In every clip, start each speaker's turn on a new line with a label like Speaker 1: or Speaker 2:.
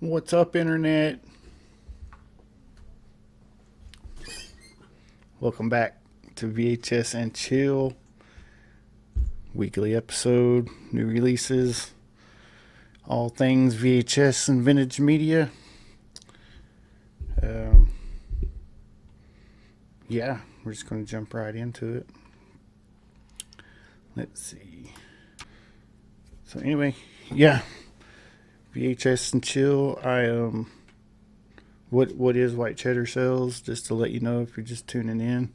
Speaker 1: What's up, Internet? Welcome back to VHS and Chill. Weekly episode, new releases, all things VHS and vintage media. Yeah, we're just going to jump right into it. Let's see. So anyway, yeah, VHS and Chill. What is White Cheddar Sales? Just to let you know if you're just tuning in.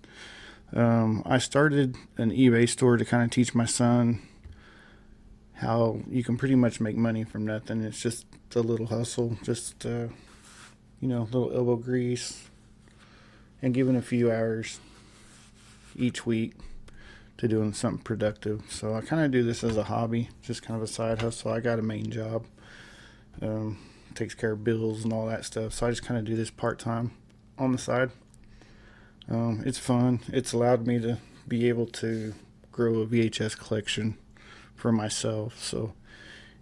Speaker 1: I started an eBay store to kind of teach my son how you can pretty much make money from nothing. It's just a little hustle, just little elbow grease, and giving a few hours each week to doing something productive. So I kind of do this as a hobby, just kind of a side hustle. I got a main job, takes care of bills and all that stuff. So I just kind of do this part-time on the side. It's fun. It's allowed me to be able to grow a VHS collection for myself. So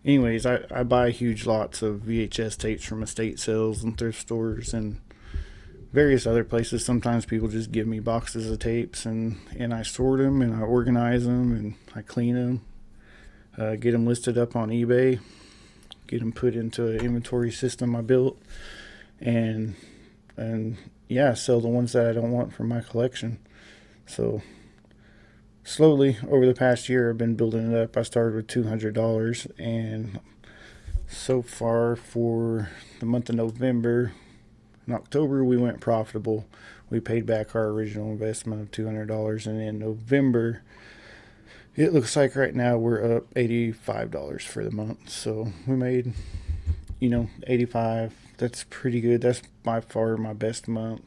Speaker 1: anyways, I buy huge lots of VHS tapes from estate sales and thrift stores and various other places. Sometimes people just give me boxes of tapes, and I sort them and I organize them and I clean them, get them listed up on eBay, get them put into an inventory system I built, and yeah, sell the ones that I don't want from my collection. So slowly over the past year I've been building it up. I started with $200, and so far for the month of November, in October we went profitable. We paid back our original investment of $200, and in November it looks like right now we're up $85 for the month. So we made $85. That's pretty good. That's by far my best month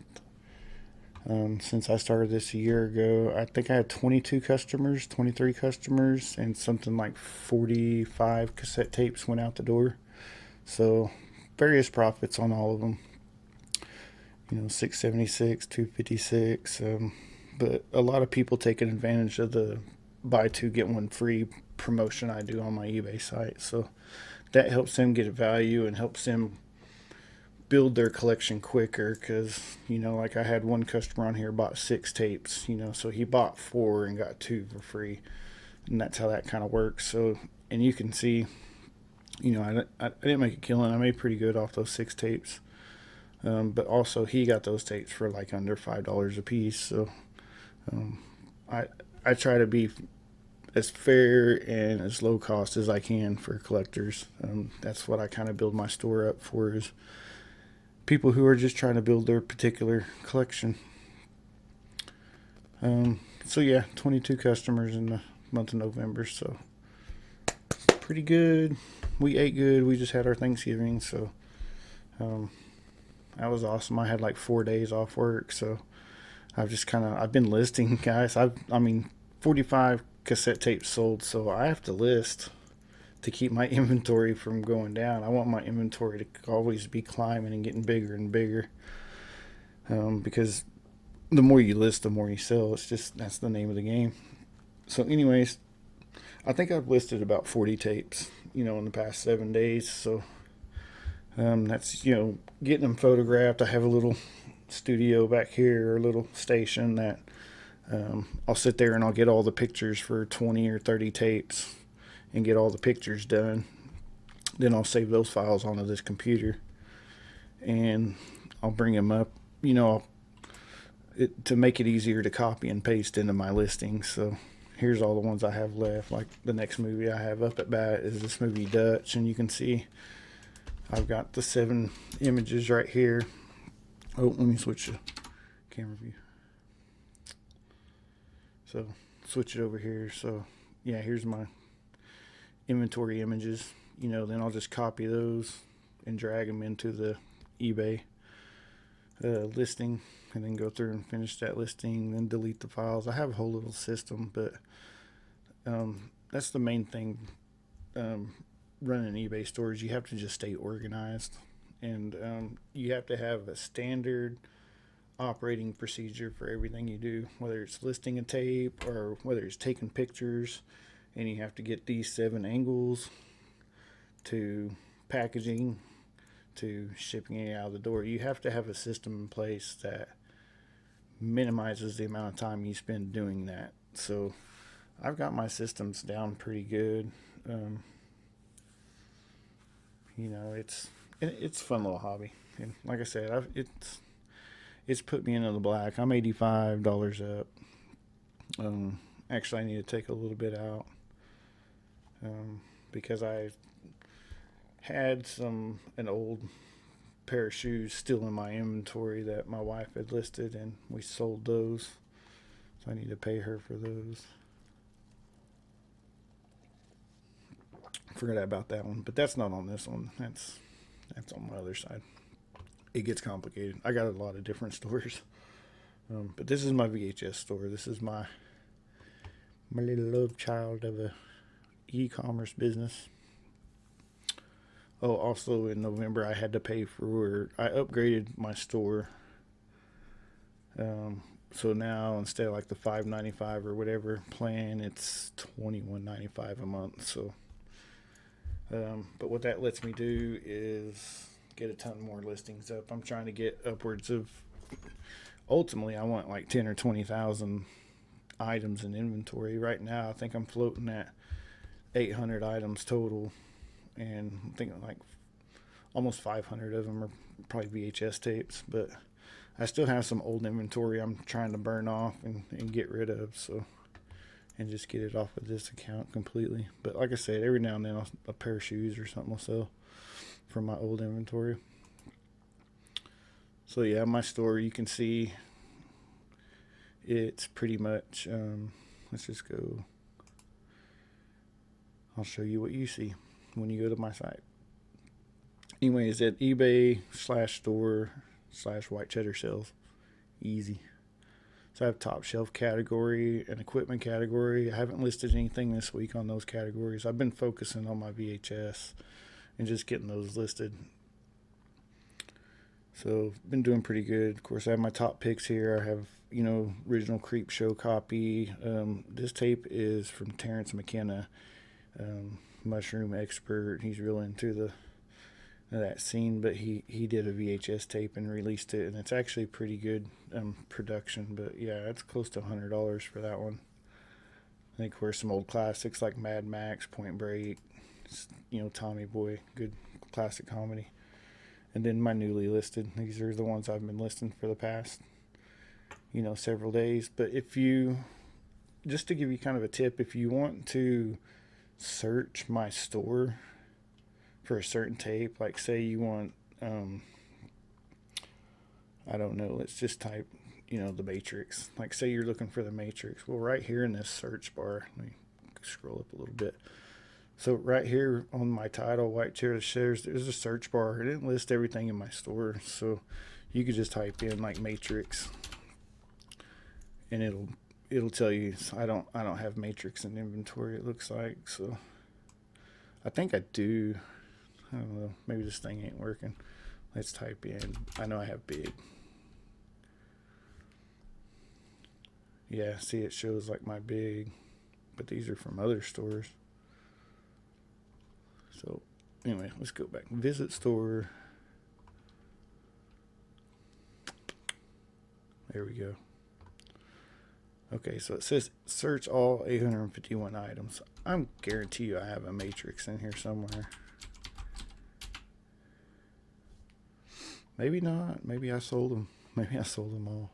Speaker 1: since I started this a year ago. I think I had 23 customers, and something like 45 cassette tapes went out the door. So various profits on all of them. $676, $256. But a lot of people taking advantage of the buy two get one free promotion I do on my eBay site. So that helps them get a value and helps them build their collection quicker, because like I had one customer on here bought 6 tapes, so he bought 4 and got 2 for free, and that's how that kind of works. So, and you can see, I didn't make a killing. I made pretty good off those 6 tapes, but also he got those tapes for like under $5 a piece. So I try to be as fair and as low cost as I can for collectors. That's what I kind of build my store up for, is people who are just trying to build their particular collection. So yeah, 22 customers in the month of November, so pretty good. We ate good. We just had our Thanksgiving, so that was awesome. I had like 4 days off work, so I've been listing, guys. 45 cassette tapes sold, so I have to list to keep my inventory from going down. I want my inventory to always be climbing and getting bigger and bigger, because the more you list, the more you sell. That's the name of the game. So anyways, I think I've listed about 40 tapes, in the past 7 days. So that's, getting them photographed. I have a little studio back here, a little station that I'll sit there and I'll get all the pictures for 20 or 30 tapes and get all the pictures done. Then I'll save those files onto this computer, and I'll bring them up, to make it easier to copy and paste into my listings. So here's all the ones I have left. Like the next movie I have up at bat is this movie Dutch, and you can see I've got the 7 images right here. Oh, let me switch the camera view. So switch it over here. So yeah, here's my inventory images. Then I'll just copy those and drag them into the eBay listing, and then go through and finish that listing, then delete the files. I have a whole little system, but that's the main thing. Running eBay stores, you have to just stay organized, and you have to have a standard operating procedure for everything you do, whether it's listing a tape or whether it's taking pictures, and you have to get these 7 angles to packaging to shipping it out of the door. You have to have a system in place that minimizes the amount of time you spend doing that. So I've got my systems down pretty good. It's a fun little hobby, and like I said, it's put me into the black. I'm $85 up. Actually, I need to take a little bit out because I had an old pair of shoes still in my inventory that my wife had listed, and we sold those, so I need to pay her for those. Forgot about that one, but that's not on this one. That's on my other side. It gets complicated. I got a lot of different stores, but this is my VHS store. This is my little love child of a e-commerce business. Oh, also in November I had to pay I upgraded my store. So now instead of like the $5.95 or whatever plan, it's $21.95 a month. So, but what that lets me do is get a ton more listings up. I'm trying to get upwards of, ultimately I want like 10 or 20,000 items in inventory. Right now I think I'm floating at 800 items total, and I'm thinking like almost 500 of them are probably VHS tapes, but I still have some old inventory I'm trying to burn off and get rid of, so, and just get it off of this account completely. But like I said, every now and then a pair of shoes or something will sell from my old inventory. So yeah, my store, you can see it's pretty much, let's just go, I'll show you what you see when you go to my site. Anyway, it's at eBay/store/White Cheddar Sales. Easy. So I have top shelf category and equipment category. I haven't listed anything this week on those categories. I've been focusing on my VHS and just getting those listed. So been doing pretty good. Of course, I have my top picks here. I have, original Creep Show copy. This tape is from Terrence McKenna, mushroom expert. He's real into that scene, but he did a VHS tape and released it, and it's actually pretty good production. But yeah, it's close to $100 for that one. I think there's some old classics like Mad Max, Point Break, Tommy Boy, good classic comedy. And then my newly listed, these are the ones I've been listing for the past several days. But just to give you kind of a tip, if you want to search my store for a certain tape, like say you want, I don't know, let's just type, the Matrix. Like say you're looking for the Matrix. Well, right here in this search bar, let me scroll up a little bit. So right here on my title, White Cheddar Sales, there's a search bar. It didn't list everything in my store, so you could just type in like Matrix, and it'll tell you. So I don't have Matrix in inventory, it looks like. So I think I do. I don't know. Maybe this thing ain't working. Let's type in. I know I have big. Yeah, see, it shows like my big, but these are from other stores. So anyway, let's go back. Visit store. There we go. Okay, so it says search all 851 items. I'm guarantee you I have a Matrix in here somewhere. Maybe not. Maybe I sold them. Maybe I sold them all.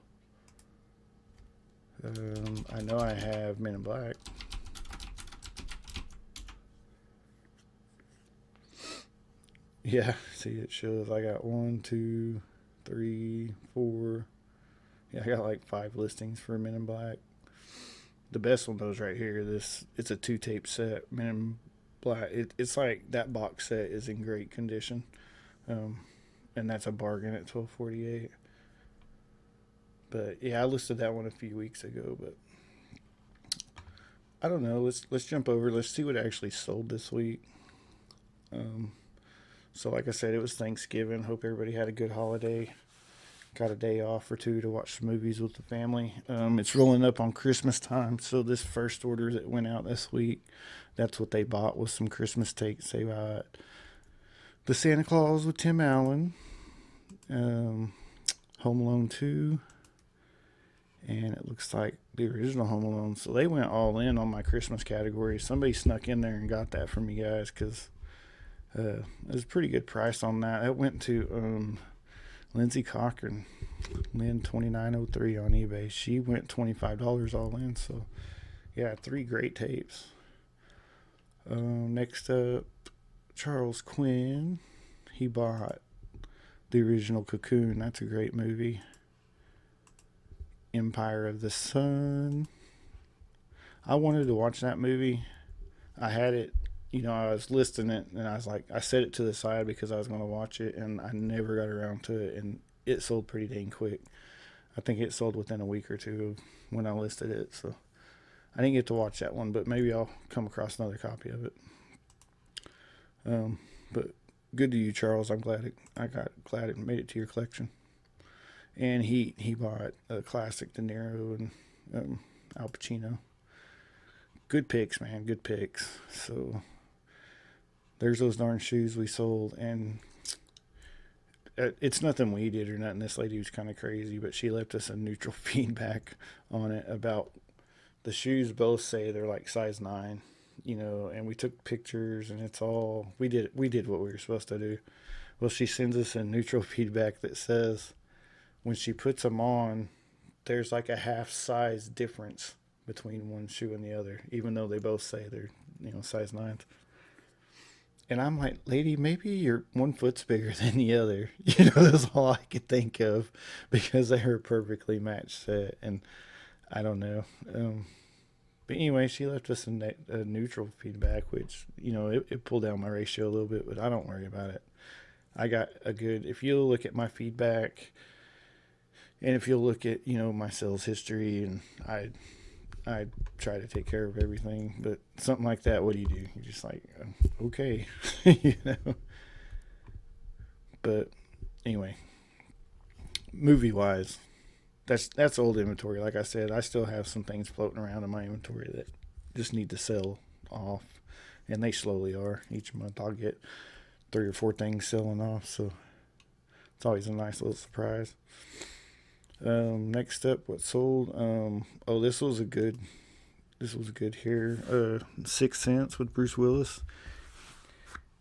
Speaker 1: I know I have Men in Black. Yeah, see, it shows I got 1, 2, 3, 4. Yeah, I got like 5 listings for Men in Black. The best one though is right here. It's a 2-tape set, Men in Black. It's like that box set is in great condition, and that's a bargain at $12.48. But yeah, I listed that one a few weeks ago. But I don't know. Let's jump over. Let's see what actually sold this week. So like I said, it was Thanksgiving. Hope everybody had a good holiday. Got a day off or two to watch some movies with the family. It's rolling up on Christmas time, so this first order that went out this week, that's what they bought, was some Christmas tapes they bought. The Santa Claus with Tim Allen, um, Home Alone 2, and it looks like the original Home Alone. So they went all in on my Christmas category. Somebody snuck in there and got that from you guys because it was a pretty good price on that. It went to Lindsay Cochran, Lynn 2903 on eBay. She went $25 all in. So yeah, 3 great tapes. Next up, Charles Quinn. He bought the original Cocoon. That's a great movie. Empire of the Sun. I wanted to watch that movie. I had it, I was listing it and I was like, I set it to the side because I was going to watch it and I never got around to it, and it sold pretty dang quick. I think it sold within a week or two of when I listed it, so I didn't get to watch that one, but maybe I'll come across another copy of it. But good to you, Charles. I'm glad it made it to your collection. And he bought a classic De Niro and Al Pacino. Good picks, man. Good picks. So there's those darn shoes we sold, and it's nothing we did or nothing. This lady was kind of crazy, but she left us a neutral feedback on it about the shoes. Both say they're like size 9, and we took pictures, and it's all we did what we were supposed to do. Well, she sends us a neutral feedback that says when she puts them on, there's like a half size difference between one shoe and the other, even though they both say they're size 9s. And I'm like, lady, maybe your one foot's bigger than the other. That's all I could think of because they were a perfectly matched set. And I don't know. But anyway, she left us a neutral feedback, which, it pulled down my ratio a little bit, but I don't worry about it. I got if you look at my feedback and if you'll look at, my sales history, and I try to take care of everything, but something like that, what do? You're just like, okay, But anyway, movie wise, that's old inventory. Like I said, I still have some things floating around in my inventory that just need to sell off, and they slowly are. Each month I'll get 3 or 4 things selling off, so it's always a nice little surprise. Next up, what sold? This was a good here. 6th Sense with Bruce Willis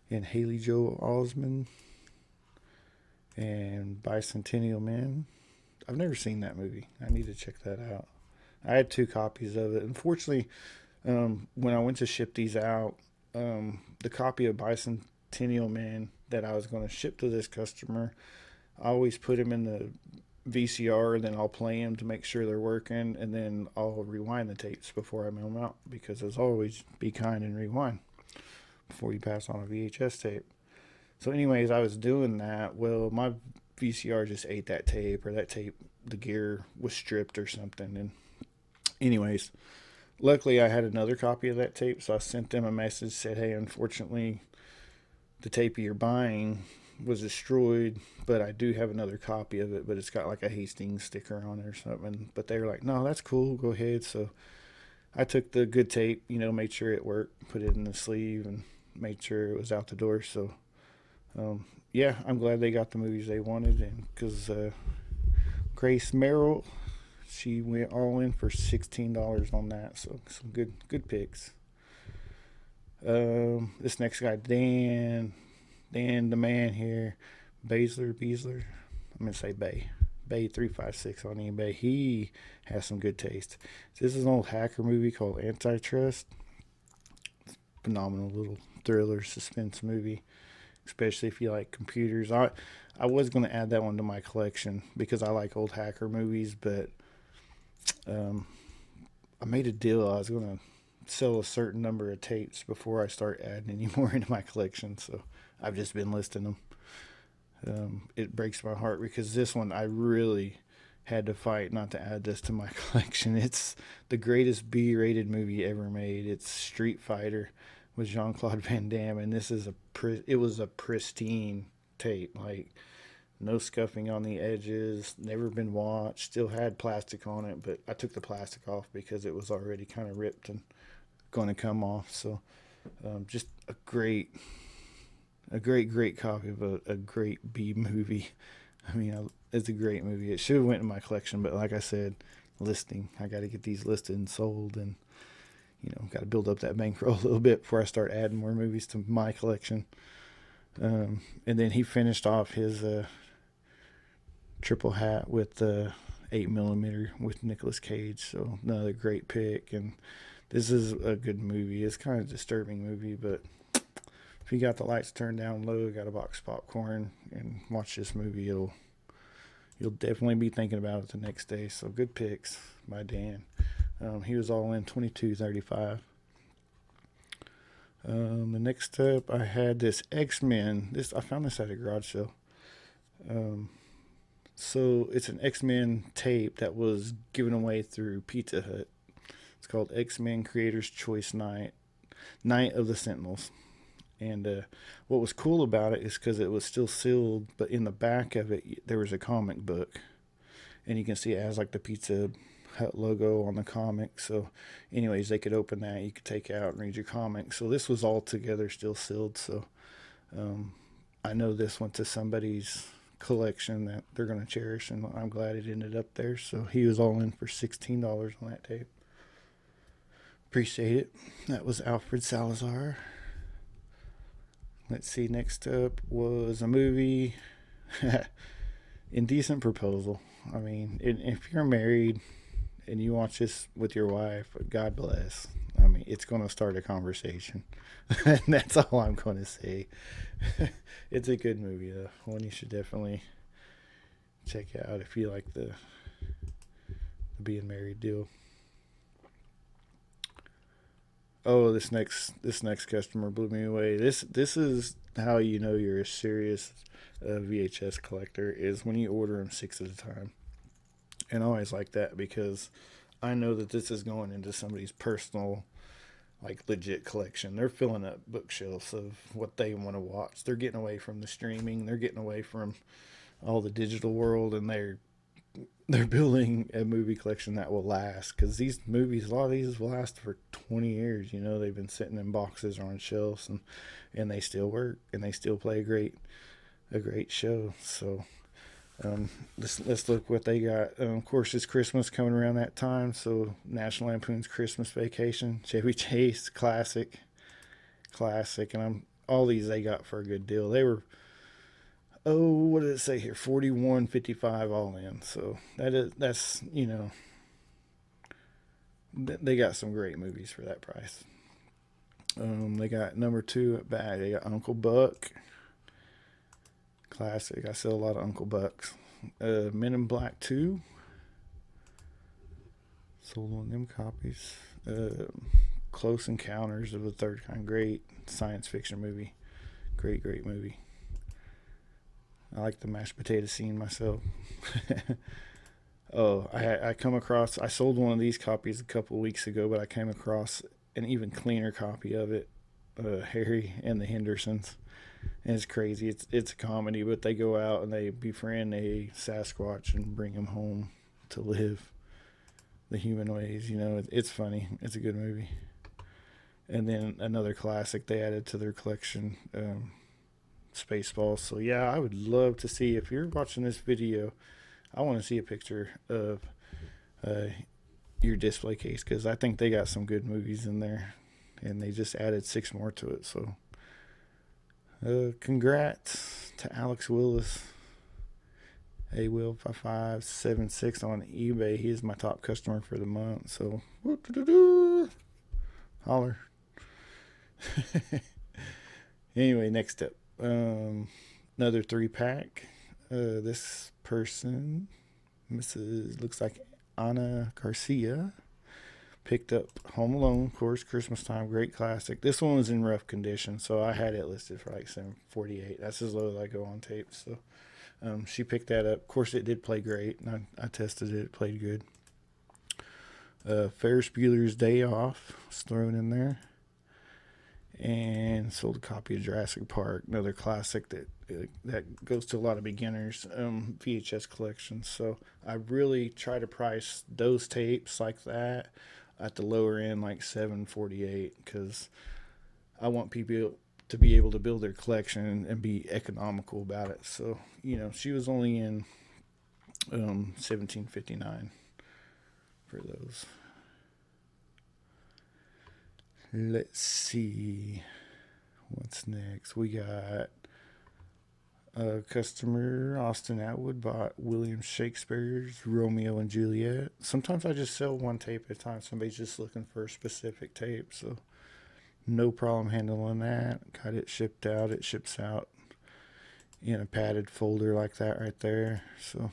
Speaker 1: and Haley Joel Osment and Bicentennial Man. I've never seen that movie. I need to check that out. I had 2 copies of it. Unfortunately, when I went to ship these out, the copy of Bicentennial Man that I was going to ship to this customer, I always put him in the VCR, and then I'll play them to make sure they're working, and then I'll rewind the tapes before I mail them out, because as always, be kind and rewind before you pass on a VHS tape. So anyways, I was doing that. Well, my VCR just ate that tape, or that tape, the gear was stripped or something. And anyways, luckily I had another copy of that tape, so I sent them a message, said, hey, unfortunately the tape you're buying was destroyed, but I do have another copy of it, but it's got like a Hastings sticker on it or something. But they were like, no, that's cool, go ahead. So I took the good tape, made sure it worked, put it in the sleeve, and made sure it was out the door. So yeah, I'm glad they got the movies they wanted, and because Grace Merrill, she went all in for $16 on that. So some good picks. This next guy, Dan the man here, Beasler, I'm gonna say Bay 356 on eBay. He has some good taste. This is an old hacker movie called Antitrust. Phenomenal little thriller suspense movie, especially if you like computers. I was gonna add that one to my collection because I like old hacker movies, but I made a deal. I was gonna sell a certain number of tapes before I start adding any more into my collection, so I've just been listing them. It breaks my heart because this one I really had to fight not to add this to my collection. It's the greatest B-rated movie ever made. It's Street Fighter with Jean-Claude Van Damme, and it was a pristine tape, like no scuffing on the edges, never been washed, still had plastic on it, but I took the plastic off because it was already kind of ripped and going to come off. So just a great a great copy of a great B movie. I mean, it's a great movie. It should have went in my collection, but like I said, listing. I got to get these listed and sold, and got to build up that bankroll a little bit before I start adding more movies to my collection. And then he finished off his triple hat with the 8mm with Nicolas Cage. So another great pick, and this is a good movie. It's kind of a disturbing movie, but if you got the lights turned down low, got a box of popcorn, and watch this movie, you'll definitely be thinking about it the next day. So good picks by Dan. He was all in $22.35. The next up, I had this X-Men. I found this at a garage sale. So it's an X-Men tape that was given away through Pizza Hut. It's called X-Men Creators Choice Night of the Sentinels. And what was cool about it is because it was still sealed, but in the back of it, there was a comic book. And you can see it has like the Pizza Hut logo on the comic. So anyways, they could open that. You could take it out and read your comic. So this was all together still sealed. So I know this went to somebody's collection that they're going to cherish, and I'm glad it ended up there. So he was all in for $16 on that tape. Appreciate it. That was Alfred Salazar. Let's see, next up was a movie, Indecent Proposal. I mean, if you're married and you watch this with your wife, God bless. I mean, it's going to start a conversation. And that's all I'm going to say. It's a good movie, though. One you should definitely check out if you like the being married deal. Oh, this next customer blew me away. This is how you know you're a serious VHS collector, is when you order them 6 at a time. And I always like that because I know that this is going into somebody's personal, like, legit collection. They're filling up bookshelves of what they want to watch. They're getting away from the streaming. They're getting away from all the digital world, and they're building a movie collection that will last, because these movies, a lot of these will last for 20 years. They've been sitting in boxes or on shelves, and they still work, and they still play a great show. So let's look what they got. Of course, it's Christmas coming around that time, so National Lampoon's Christmas Vacation, Chevy Chase, classic, and all these they got for a good deal. They were, what did it say here? $41.55 all in. So that's they got some great movies for that price. They got number 2 at back. They got Uncle Buck, classic. I sell a lot of Uncle Bucks. Men in Black 2. Sold one of them copies. Close Encounters of the Third Kind. Great science fiction movie. Great movie. I like the mashed potato scene myself. I come across, I sold one of these copies a couple of weeks ago, but I came across an even cleaner copy of it, Harry and the Hendersons. And it's crazy. It's a comedy, but they go out and they befriend a Sasquatch and bring him home to live the human ways. It's funny. It's a good movie. And then another classic they added to their collection, Spaceballs. So yeah, I would love to see, if you're watching this video, I want to see a picture of your display case, because I think they got some good movies in there, and they just added 6 more to it. So congrats to Alex Willis, Will5576 on eBay. He is my top customer for the month. So holler. Anyway, next up, another 3-pack. This person, looks like Ana Garcia, picked up Home Alone, of course, Christmas time, great classic. This one was in rough condition, so I had it listed for like $7.48. That's as low as I go on tape. So she picked that up. Of course, it did play great, and I tested it. It played good. Ferris Bueller's Day Off was thrown in there. And sold a copy of Jurassic Park, another classic that goes to a lot of beginners VHS collections. So I really try to price those tapes like that at the lower end, like $7.48, because I want people to be able to build their collection and be economical about it. So, she was only in 1759 for those. Let's see what's next. We got a customer, Austin Atwood, bought William Shakespeare's Romeo and Juliet. Sometimes I just sell one tape at a time. Somebody's just looking for a specific tape, so no problem handling that. Got it shipped out. It ships out in a padded folder like that right there. So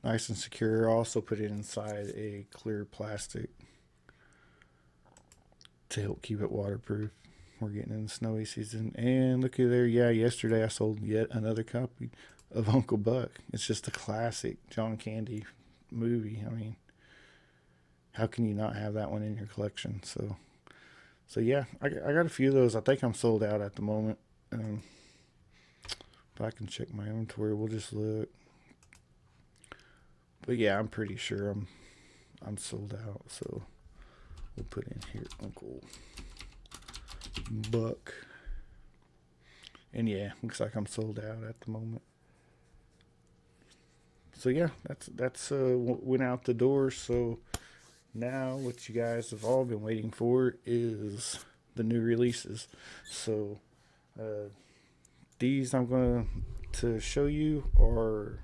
Speaker 1: nice and secure. Also put it inside a clear plastic to help keep it waterproof. We're getting in the snowy season. And looky there, yeah, yesterday I sold yet another copy of Uncle Buck. It's just a classic John Candy movie. I mean, how can you not have that one in your collection? So yeah, I got a few of those. I think I'm sold out at the moment. If I can check my inventory, we'll just look. But yeah, I'm pretty sure I'm sold out. So we'll put in here Uncle Buck. And yeah, looks like I'm sold out at the moment. So yeah, that's went out the door. So now what you guys have all been waiting for is the new releases. So these I'm going to show you or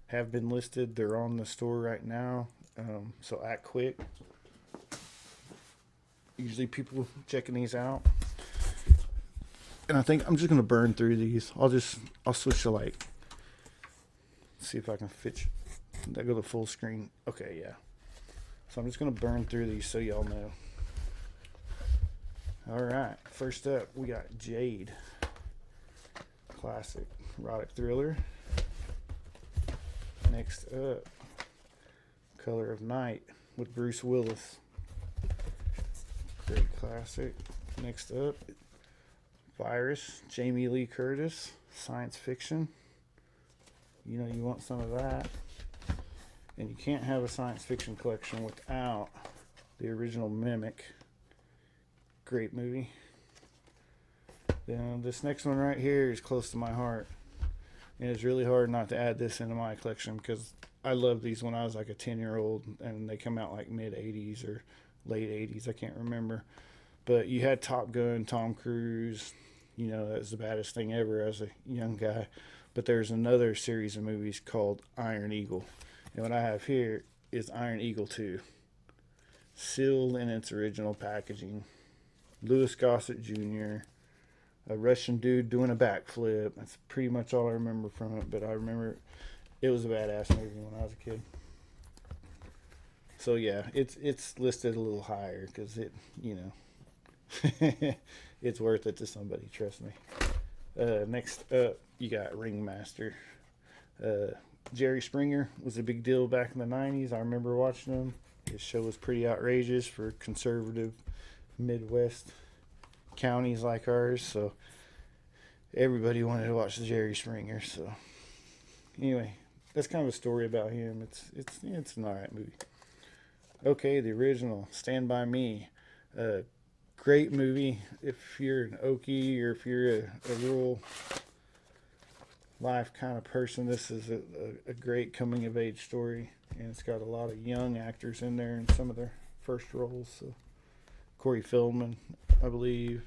Speaker 1: have been listed. They're on the store right now. So act quick. Usually people checking these out. And I think I'm just going to burn through these. I'll switch to see if I can fit. That go to full screen. Okay, yeah. So I'm just going to burn through these so y'all know. All right. First up, we got Jade. Classic erotic thriller. Next up, Color of Night with Bruce Willis. Great classic. Next up, Virus, Jamie Lee Curtis, science fiction. You want some of that. And you can't have a science fiction collection without the original Mimic. Great movie. Then this next one right here is close to my heart. And it's really hard not to add this into my collection because I loved these when I was like a 10-year-old, and they come out like mid-80s or late 80s. I can't remember. But you had Top Gun, Tom Cruise. That was the baddest thing ever as a young guy. But there's another series of movies called Iron Eagle. And what I have here is Iron Eagle 2. Sealed in its original packaging. Louis Gossett Jr., a Russian dude doing a backflip. That's pretty much all I remember from it. But I remember it was a badass movie when I was a kid. So yeah, it's listed a little higher because it, it's worth it to somebody. Trust me. Next up, you got Ringmaster. Jerry Springer was a big deal back in the 90s. I remember watching him. His show was pretty outrageous for conservative Midwest counties like ours. So everybody wanted to watch Jerry Springer. So anyway, that's kind of a story about him. It's an alright movie. Okay, the original, Stand By Me. Great movie if you're an Okie or if you're a rural life kind of person. This is a great coming of age story, and it's got a lot of young actors in there in some of their first roles. So Corey Feldman, I believe.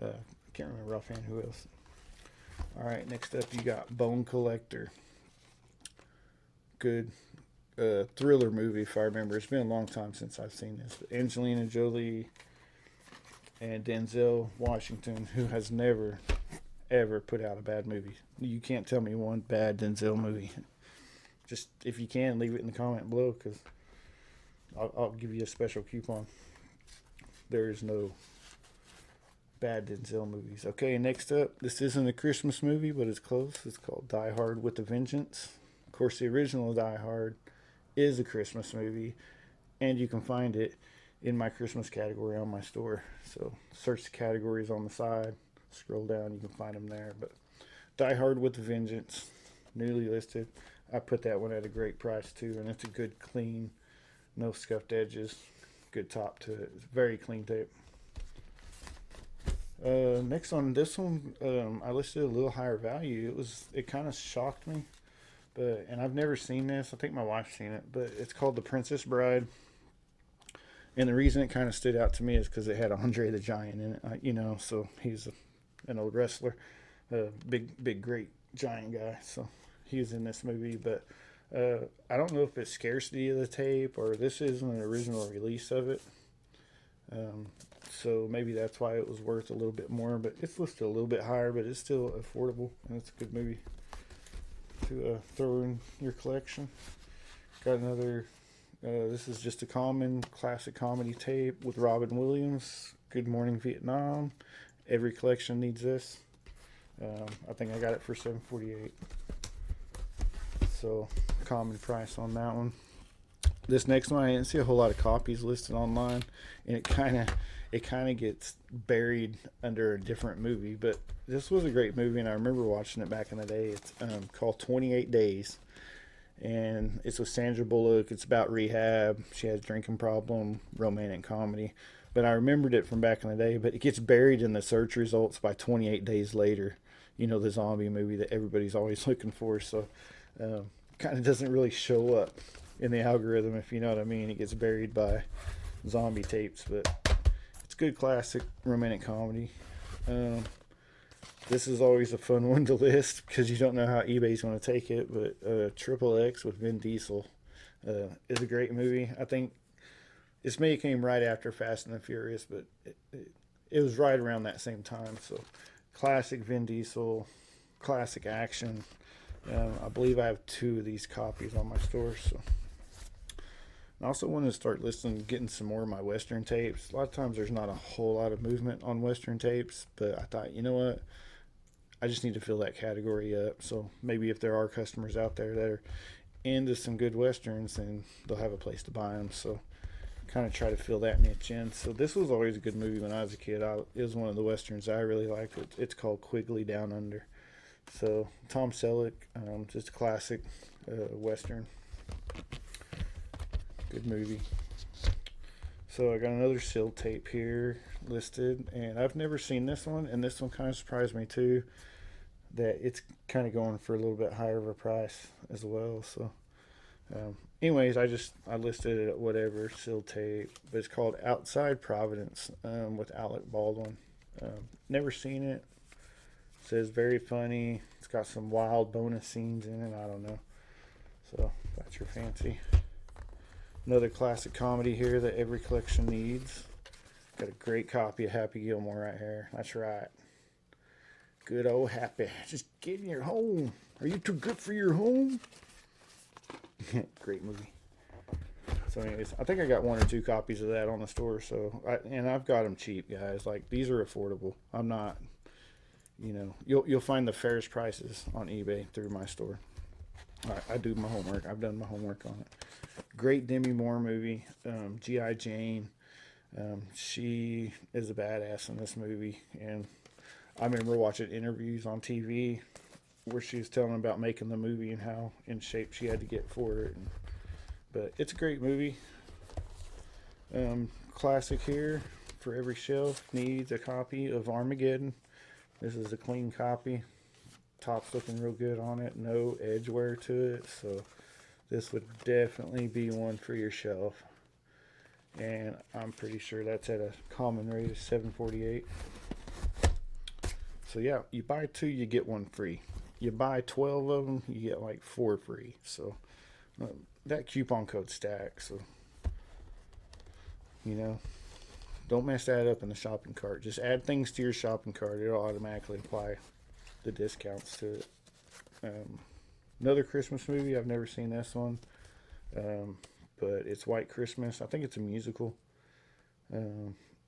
Speaker 1: I can't remember offhand who else. All right, next up you got Bone Collector. Good thriller movie, if I remember. It's been a long time since I've seen this. But Angelina Jolie and Denzel Washington, who has never, ever put out a bad movie. You can't tell me one bad Denzel movie. Just, if you can, leave it in the comment below, because I'll give you a special coupon. There is no bad Denzel movies. Okay, next up, this isn't a Christmas movie, but it's close. It's called Die Hard with a Vengeance. Of course, the original Die Hard is a Christmas movie, and you can find it in my Christmas category on my store. So search the categories on the side, scroll down, you can find them there. But Die Hard with a Vengeance, newly listed. I put that one at a great price too, and it's a good, clean, no scuffed edges, good top to it. It's very clean tape. Next on this one, I listed a little higher value. It kind of shocked me, and I've never seen this. I think my wife's seen it, but it's called The Princess Bride. And the reason it kind of stood out to me is because it had Andre the Giant in it. So he's an old wrestler, big, great giant guy. So he was in this movie, but I don't know if it's scarcity of the tape or this isn't an original release of it. Um, so maybe that's why it was worth a little bit more, but it's listed a little bit higher, but it's still affordable, and it's a good movie to throw in your collection. Got another. This is just a common classic comedy tape with Robin Williams. Good Morning Vietnam. Every collection needs this. I think I got it for $7.48. So common price on that one. This next one I didn't see a whole lot of copies listed online, and it kind of gets buried under a different movie. But this was a great movie, and I remember watching it back in the day. It's called 28 Days, and it's with Sandra Bullock. It's about rehab. She has a drinking problem, romantic comedy. But I remembered it from back in the day. But it gets buried in the search results by 28 Days Later. The zombie movie that everybody's always looking for. So kind of doesn't really show up in the algorithm, if you know what I mean. It gets buried by zombie tapes, but it's good classic romantic comedy. This is always a fun one to list because you don't know how eBay's going to take it, but Triple X with Vin Diesel is a great movie. I think this maybe came right after Fast and the Furious, but it was right around that same time. So classic Vin Diesel, classic action. I believe I have 2 of these copies on my store. So I also want to start getting some more of my Western tapes. A lot of times there's not a whole lot of movement on Western tapes, but I thought, you know what? I just need to fill that category up. So maybe if there are customers out there that are into some good Westerns, then they'll have a place to buy them. So kind of try to fill that niche in. So this was always a good movie when I was a kid. It was one of the Westerns I really liked. It's called Quigley Down Under. So Tom Selleck, just a classic Western. Good movie. So I got another Chilll tape here listed, and I've never seen this one, and this one kind of surprised me too, that it's kind of going for a little bit higher of a price as well. So anyways, I listed it at whatever Chilll tape, but it's called Outside Providence with Alec Baldwin. Never seen it. Says very funny. It's got some wild bonus scenes in it. I don't know. So that's your fancy. Another classic comedy here that every collection needs. Got a great copy of Happy Gilmore right here. That's right. Good old Happy. Just get in your home. Are you too good for your home? Great movie. So anyways, I think I got 1 or 2 copies of that on the store. And I've got them cheap, guys. Like, these are affordable. I'm not... you'll find the fairest prices on eBay through my store. I do my homework. I've done my homework on it. Great Demi Moore movie. G.I. Jane. She is a badass in this movie. And I remember watching interviews on TV where she was telling about making the movie and how in shape she had to get for it. But it's a great movie. Classic here. For every shelf needs a copy of Armageddon. This is a clean copy. Top's looking real good on it. No edge wear to it. So this would definitely be one for your shelf. And I'm pretty sure that's at a common rate of $7.48. So yeah, you buy 2, you get 1 free. You buy 12 of them, you get like 4 free. So that coupon code stacks. So, don't mess that up in the shopping cart. Just add things to your shopping cart. It'll automatically apply the discounts to it. Another Christmas movie. I've never seen this one. But it's White Christmas. I think it's a musical.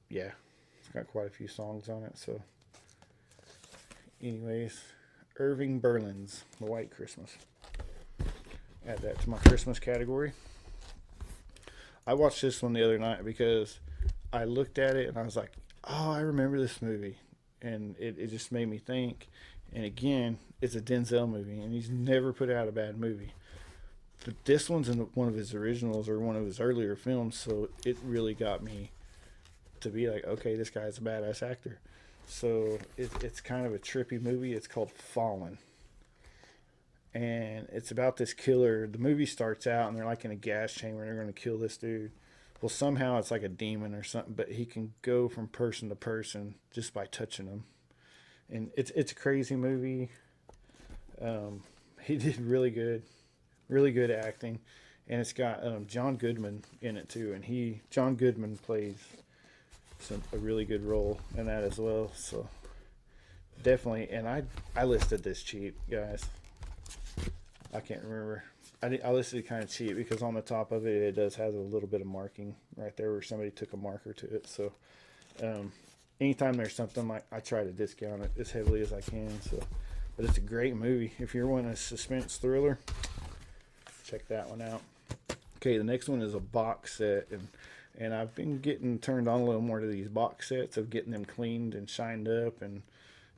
Speaker 1: Yeah. It's got quite a few songs on it. So anyways, Irving Berlin's The White Christmas. Add that to my Christmas category. I watched this one the other night because I looked at it and I was like, oh, I remember this movie. And it just made me think. And again, it's a Denzel movie, and he's never put out a bad movie. But this one's in one of his originals or one of his earlier films, so it really got me to be like, okay, this guy's a badass actor. So it's kind of a trippy movie. It's called Fallen. And it's about this killer. The movie starts out and they're like in a gas chamber and they're going to kill this dude. Well, somehow it's like a demon or something, but he can go from person to person just by touching them. And it's a crazy movie. He did really good acting, and it's got John Goodman in it too. And John Goodman plays a really good role in that as well. So definitely, and I listed this cheap, guys. I can't remember. I listed it kind of cheap because on the top of it does have a little bit of marking right there where somebody took a marker to it. So anytime there's something like, I try to discount it as heavily as I can. So, but it's a great movie. If you're wanting a suspense thriller, check that one out. Okay, the next one is a box set, and I've been getting turned on a little more to these box sets of getting them cleaned and shined up and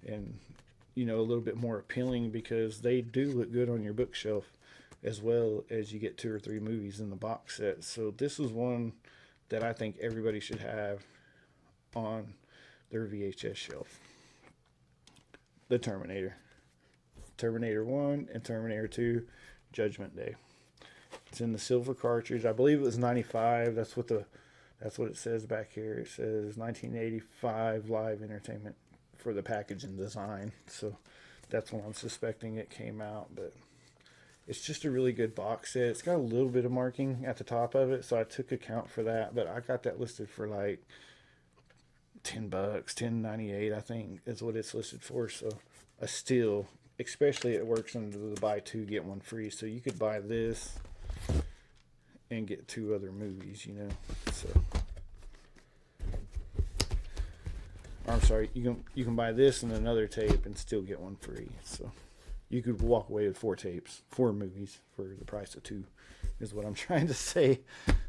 Speaker 1: a little bit more appealing because they do look good on your bookshelf as well as you get 2 or 3 movies in the box set. So this is one that I think everybody should have on their VHS shelf. The Terminator 1 and Terminator 2 Judgment Day. It's in the silver cartridge. I believe it was 95. That's what it says back here. It says 1985 live entertainment for the package and design. So that's when I'm suspecting it came out, but it's just a really good box set. It's got a little bit of marking at the top of it, so I took account for that, but I got that listed for like $10, $10.98 I think is what it's listed for. So a steal, especially it works under the buy 2 get 1 free. So you could buy this and get 2 other movies, So I'm sorry, you can buy this and another tape and still get 1 free. So you could walk away with 4 movies for the price of 2, is what I'm trying to say.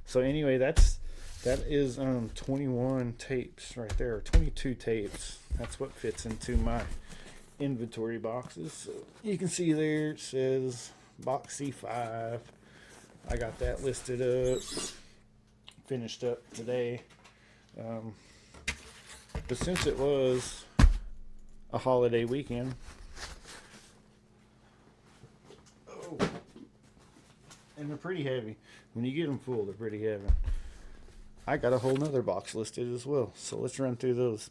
Speaker 1: So anyway, that is 21 tapes right there, 22 tapes. That's what fits into my inventory boxes. So you can see there it says box C5. I got that listed up, finished up today. But since it was a holiday weekend, and they're pretty heavy. When you get them full, they're pretty heavy. I got a whole nother box listed as well. So let's run through those.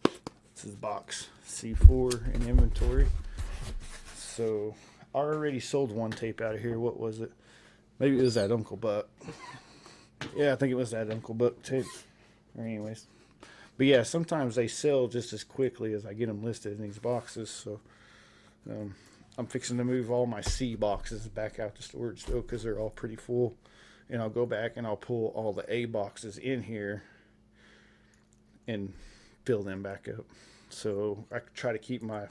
Speaker 1: This is box C4 in inventory. So I already sold 1 tape out of here. What was it? Maybe it was that Uncle Buck. Yeah, I think it was that Uncle Buck tape. Or anyways. But yeah, sometimes they sell just as quickly as I get them listed in these boxes. So I'm fixing to move all my C boxes back out to storage though, because they're all pretty full. And I'll go back and I'll pull all the A boxes in here and fill them back up. So I try to keep my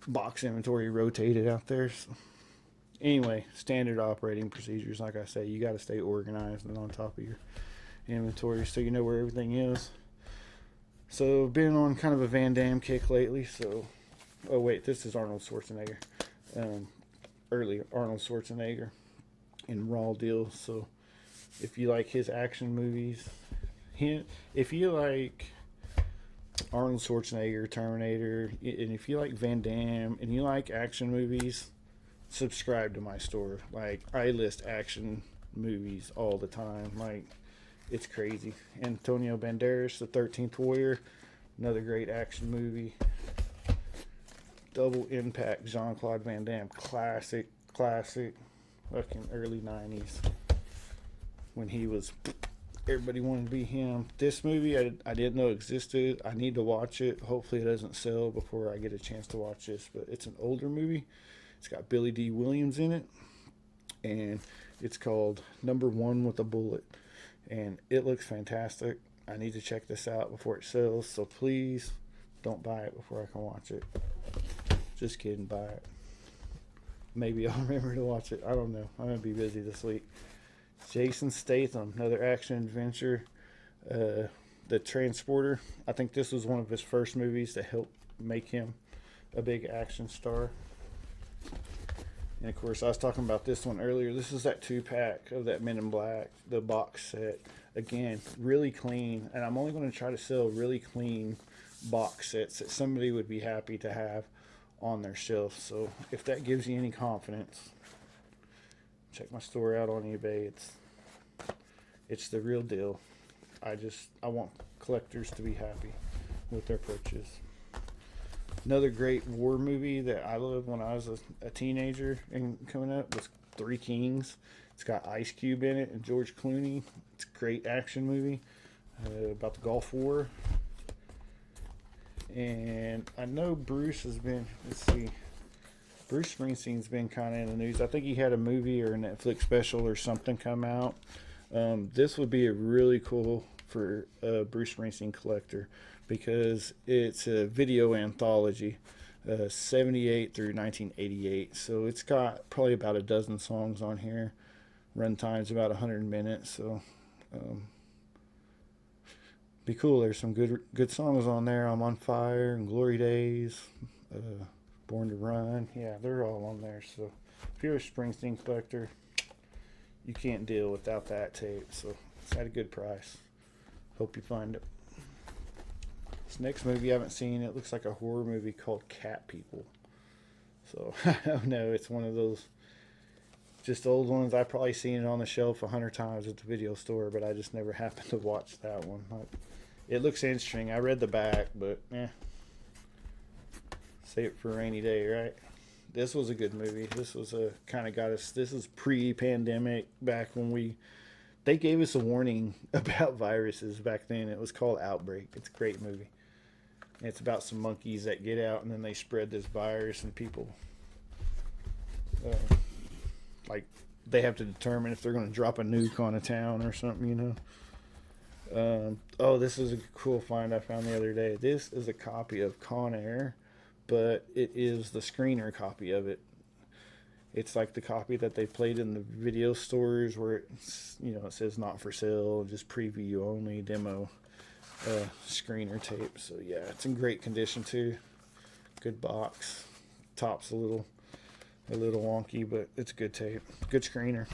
Speaker 1: box inventory rotated out there. So anyway, standard operating procedures. Like I say, you got to stay organized and on top of your inventory so you know where everything is. So been on kind of a Van Damme kick lately. So, oh wait, this is Arnold Schwarzenegger. Early Arnold Schwarzenegger in Raw Deal. So if you like his action movies, if you like Arnold Schwarzenegger, Terminator, and if you like Van Damme and you like action movies, subscribe to my store. Like, I list action movies all the time. Like, it's crazy. Antonio Banderas, The 13th Warrior, another great action movie. Double Impact, Jean-Claude Van Damme, classic, fucking early 90s. When he was, everybody wanted to be him. This movie I didn't know existed. I need to watch it. Hopefully it doesn't sell before I get a chance to watch this. But it's an older movie. It's got Billy D. Williams in it. And it's called Number One with a Bullet. And it looks fantastic. I need to check this out before it sells. So please don't buy it before I can watch it. Just kidding, buy it. Maybe I'll remember to watch it. I don't know. I'm going to be busy this week. Jason Statham, another action adventure. The Transporter. I think this was one of his first movies to help make him a big action star. And of course, I was talking about this one earlier. This is that 2-pack of that Men in Black, the box set. Again, really clean. And I'm only going to try to sell really clean box sets that somebody would be happy to have on their shelf. So if that gives you any confidence, check my store out on eBay. It's the real deal. I want collectors to be happy with their purchase. Another great war movie that I loved when I was a teenager and coming up was Three Kings. It's got Ice Cube in it and George Clooney. It's a great action movie about the Gulf War. And I know Bruce has been, Bruce Springsteen's been kind of in the news. I think he had a movie or a Netflix special or something come out. This would be a really cool for a Bruce Springsteen collector because it's a video anthology, 78 through 1988. So it's got probably about a dozen songs on here. Runtime's about 100 minutes. So be cool. There's some good songs on there. I'm on Fire and Glory Days, Born to Run. Yeah, they're all on there. So if you're a Springsteen collector, you can't deal without that tape. So it's at a good price. Hope you find it. This next movie I haven't seen. It looks like a horror movie called Cat People. So I don't know. It's one of those just old ones. I've probably seen it on the shelf 100 times at the video store, but I just never happened to watch that one. It looks interesting. I read the back, but save it for a rainy day, right? This was a good movie. This was a kind of got us. This is pre-pandemic, back when they gave us a warning about viruses back then. It was called Outbreak. It's a great movie. And it's about some monkeys that get out and then they spread this virus and people, they have to determine if they're going to drop a nuke on a town or something, you know. This is a cool find I found the other day. This is a copy of Con Air, but it is the screener copy of it. It's like the copy that they played in the video stores where it's, it says not for sale, just preview only, demo screener tape. So yeah, it's in great condition too. Good box. Top's a little wonky, but it's good tape. Good screener.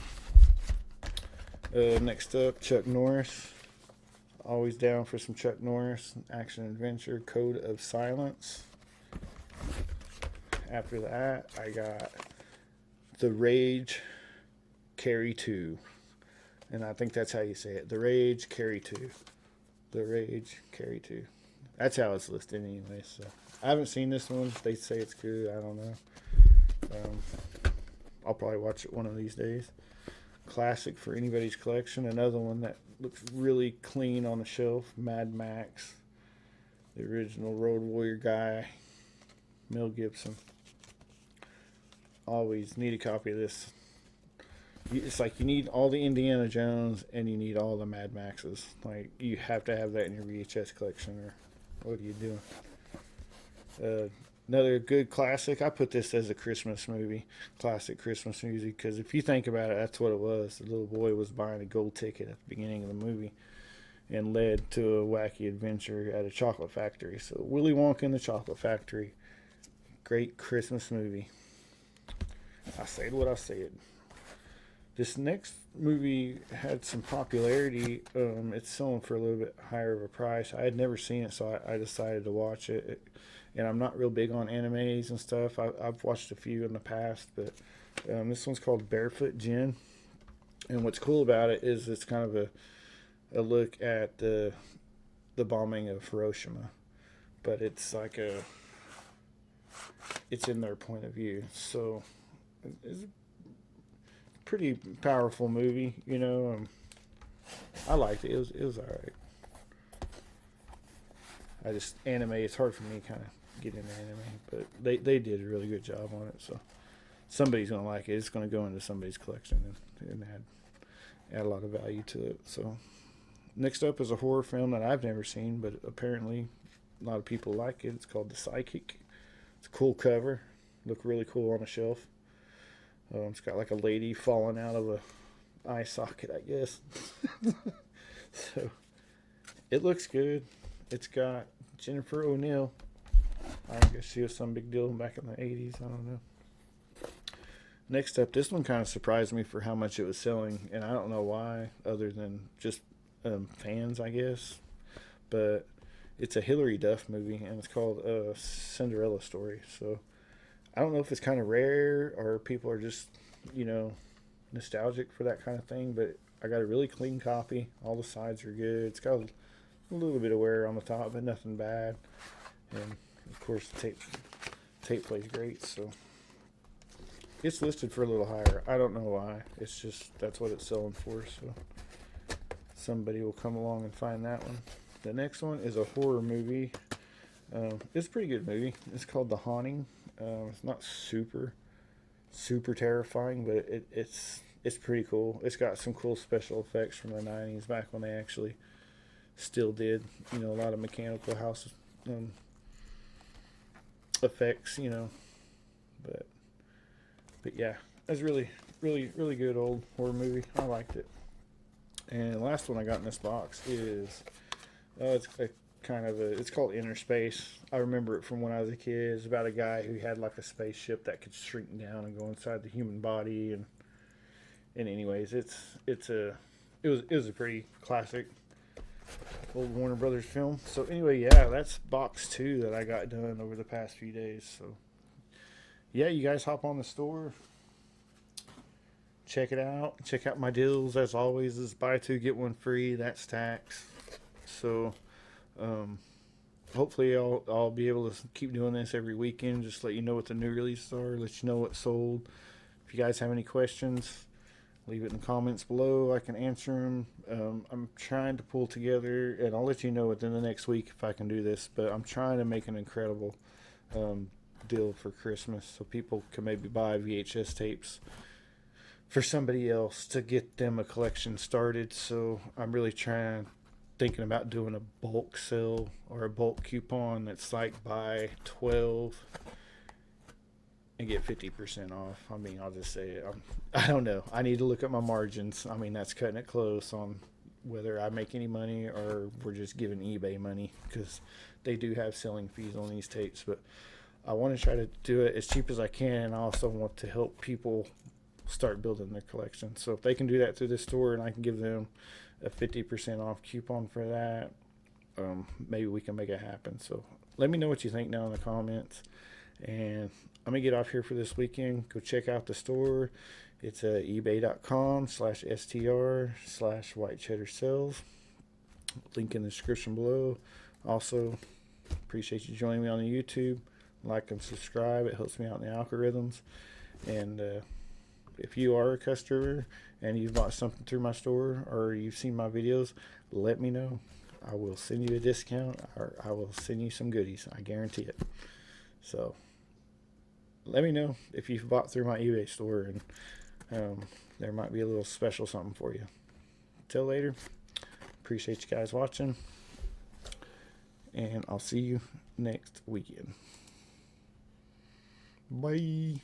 Speaker 1: Next up, Chuck Norris. Always down for some Chuck Norris. Action adventure, Code of Silence. After that, I got The Rage Carry 2. And I think that's how you say it. The Rage Carry 2. The Rage Carry 2. That's how it's listed anyway. So I haven't seen this one. They say it's good. I don't know. I'll probably watch it one of these days. Classic for anybody's collection. Another one that looks really clean on the shelf. Mad Max. The original Road Warrior guy. Mel Gibson. Always need a copy of this. It's like you need all the Indiana Jones and you need all the Mad Maxes. Like, you have to have that in your VHS collection, or what are you doing? Another good classic. I put this as a Christmas movie. Classic Christmas music. Because if you think about it, that's what it was. The little boy was buying a gold ticket at the beginning of the movie and led to a wacky adventure at a chocolate factory. So Willy Wonka and the Chocolate Factory. Great Christmas movie. I said what I said. This next movie had some popularity. It's selling for a little bit higher of a price. I had never seen it, so I decided to watch it. And I'm not real big on animes and stuff. I've watched a few in the past, but this one's called Barefoot Gen. And what's cool about it is it's kind of a look at the bombing of Hiroshima, but it's like it's in their point of view. So it's a pretty powerful movie, I liked it. It was all right. It's hard for me to kind of get into anime, but they did a really good job on it. So somebody's gonna like it. It's gonna go into somebody's collection and add a lot of value to it. So next up is a horror film that I've never seen, but apparently a lot of people like it. It's called The Psychic. It's a cool cover. Look really cool on a shelf. It's got like a lady falling out of a eye socket, I guess. So it looks good. It's got Jennifer O'Neill. I guess she was some big deal back in the 80s. I don't know. Next up, this one kind of surprised me for how much it was selling, and I don't know why, other than just fans, I guess. But It's a Hilary Duff movie, and it's called Cinderella Story. So I don't know if it's kind of rare or people are just, you know, nostalgic for that kind of thing, but I got a really clean copy. All the sides are good. It's got a little bit of wear on the top, but nothing bad. And of course, the tape plays great. So it's listed for a little higher. I don't know why. It's just that's what it's selling for. So somebody will come along and find that one. The next one is a horror movie. It's a pretty good movie. It's called The Haunting. It's not super terrifying, but it's pretty cool. It's got some cool special effects from the '90s, back when they actually still did, you know, a lot of mechanical house effects, you know. But yeah, it's really good old horror movie. I liked it. And the last one I got in this box is it's called Inner Space. I remember it from when I was a kid. It's about a guy who had like a spaceship that could shrink down and go inside the human body. And anyways, it was a pretty classic old Warner Brothers film. So anyway, yeah, that's box 2 that I got done over the past few days. So yeah, you guys hop on the store, check it out. Check out my deals. As always, is buy 2 get 1 free. That's tax. So hopefully I'll be able to keep doing this every weekend. Just let you know what the new releases are. Let you know what's sold. If you guys have any questions, leave it in the comments below. I can answer them. I'm trying to pull together, and I'll let you know within the next week if I can do this. But I'm trying to make an incredible deal for Christmas, so people can maybe buy VHS tapes for somebody else to get them a collection started. So I'm really thinking about doing a bulk sale or a bulk coupon that's like buy 12 and get 50% off. I mean, I'll just say it. I don't know. I need to look at my margins. I mean, that's cutting it close on whether I make any money or we're just giving eBay money, because they do have selling fees on these tapes. But I want to try to do it as cheap as I can, and I also want to help people start building their collection. So if they can do that through this store and I can give them a 50% off coupon for that, maybe we can make it happen. So let me know what you think down in the comments. And I'm going to get off here for this weekend. Go check out the store. It's ebay.com/str/White Cheddar Sales. Link in the description below. Also, appreciate you joining me on the YouTube. Like and subscribe. It helps me out in the algorithms. And if you are a customer and you've bought something through my store or you've seen my videos, let me know. I will send you a discount, or I will send you some goodies. I guarantee it. So let me know if you've bought through my eBay store, and there might be a little special something for you. Till later, appreciate you guys watching, and I'll see you next weekend. Bye.